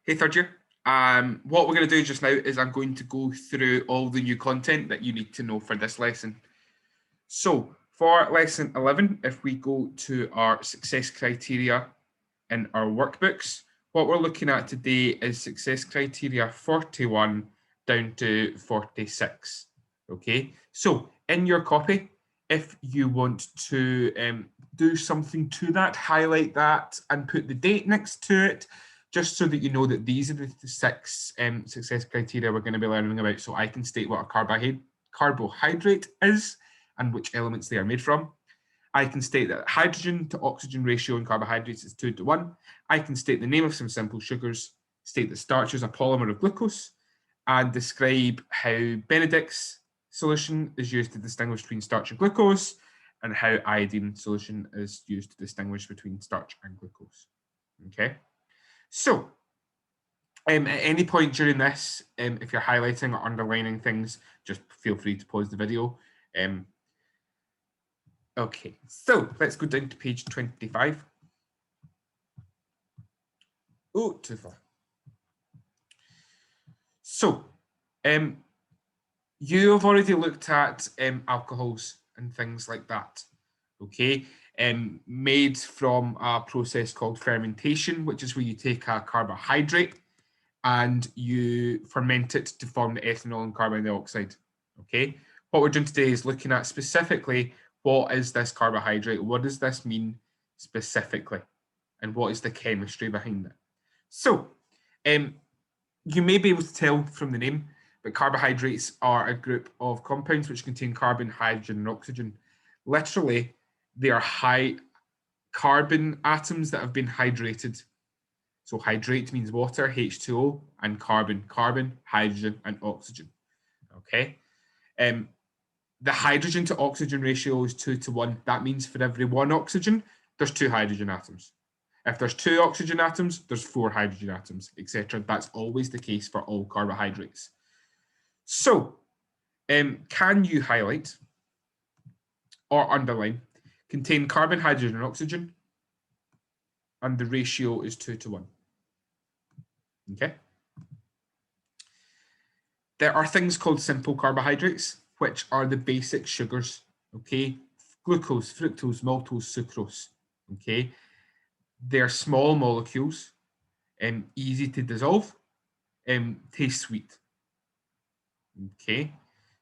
Hey, third year. What we're going to do just now is I'm going to go through all the new content that you need to know for this lesson. So for lesson 11, if we go to our success criteria in our workbooks, what we're looking at today is success criteria 41 down to 46. Okay, so in your copy, if you want to do something to that, highlight that and put the date next to it, just so that you know that these are the six success criteria we're going to be learning about. So I can state what a carbohydrate is and which elements they are made from. I can state that hydrogen to oxygen ratio in carbohydrates is 2:1. I can state the name of some simple sugars, state that starch is a polymer of glucose, and describe how Benedict's solution is used to distinguish between starch and glucose, and how iodine solution is used to distinguish between starch and glucose. Okay. So, at any point during this, if you're highlighting or underlining things, just feel free to pause the video. Okay, so let's go down to page 25. Oh, too far. So, you have already looked at alcohols and things like that, okay? Made from a process called fermentation, which is where you take a carbohydrate and you ferment it to form the ethanol and carbon dioxide, okay? What we're doing today is looking at specifically what is this carbohydrate, what does this mean specifically, and what is the chemistry behind it. So, you may be able to tell from the name, but carbohydrates are a group of compounds which contain carbon, hydrogen, and oxygen. Literally, they are high carbon atoms that have been hydrated. So hydrate means water, H2O, and carbon, hydrogen, and oxygen. Okay. The hydrogen to oxygen ratio is 2:1. That means for every one oxygen, there's 2 hydrogen atoms. If there's 2 oxygen atoms, there's 4 hydrogen atoms, etc. That's always the case for all carbohydrates. So, can you highlight or underline contain carbon, hydrogen, and oxygen, and the ratio is 2:1. Okay. There are things called simple carbohydrates, which are the basic sugars. Okay, glucose, fructose, maltose, sucrose. Okay, they're small molecules, easy to dissolve, taste sweet. Okay,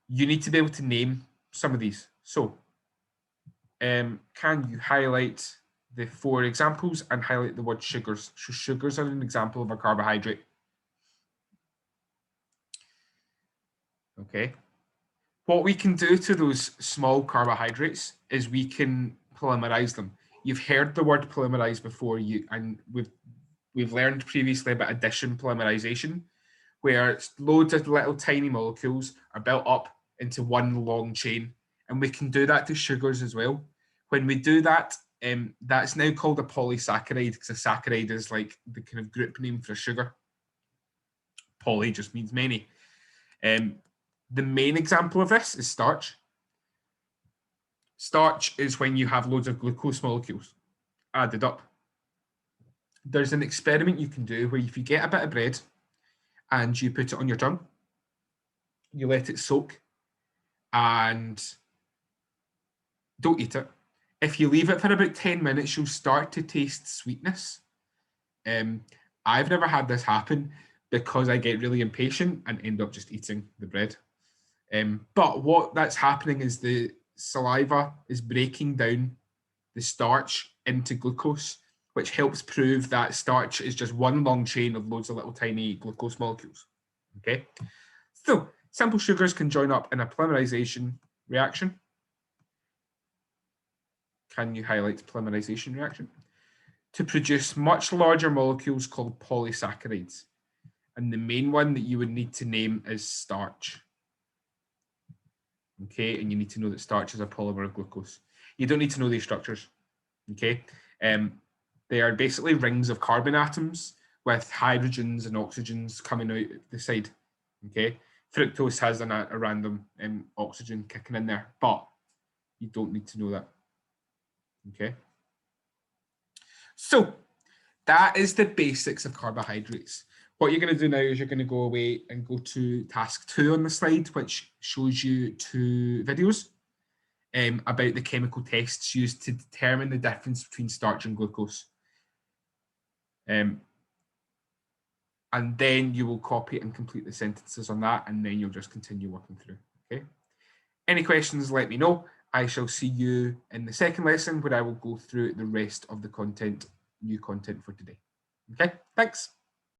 you need to be able to name some of these. So, can you highlight the 4 examples and highlight the word sugars? So sugars are an example of a carbohydrate. Okay. What we can do to those small carbohydrates is we can polymerize them. You've heard the word polymerize before, and we've learned previously about addition polymerization, where loads of little tiny molecules are built up into one long chain, and we can do that to sugars as well. When we do that, that's now called a polysaccharide, because a saccharide is like the kind of group name for sugar. Poly just means many. The main example of this is starch. Starch is when you have loads of glucose molecules added up. There's an experiment you can do where if you get a bit of bread and you put it on your tongue, you let it soak and don't eat it. If you leave it for about 10 minutes, you'll start to taste sweetness. I've never had this happen because I get really impatient and end up just eating the bread. But what that's happening is the saliva is breaking down the starch into glucose, which helps prove that starch is just one long chain of loads of little tiny glucose molecules. Okay, so simple sugars can join up in a polymerization reaction. Can you highlight polymerization reaction? To produce much larger molecules called polysaccharides. And the main one that you would need to name is starch. Okay, and you need to know that starch is a polymer of glucose. You don't need to know these structures. Okay, they are basically rings of carbon atoms with hydrogens and oxygens coming out the side. Okay, fructose has a random oxygen kicking in there, but you don't need to know that. Okay, so that is the basics of carbohydrates. What you're going to do now is you're going to go away and go to task 2 on the slide, which shows you 2 videos about the chemical tests used to determine the difference between starch and glucose. And then you will copy and complete the sentences on that, and then you'll just continue working through. Okay. Any questions, let me know. I shall see you in the second lesson where I will go through the rest of the content, new content for today. Okay, thanks.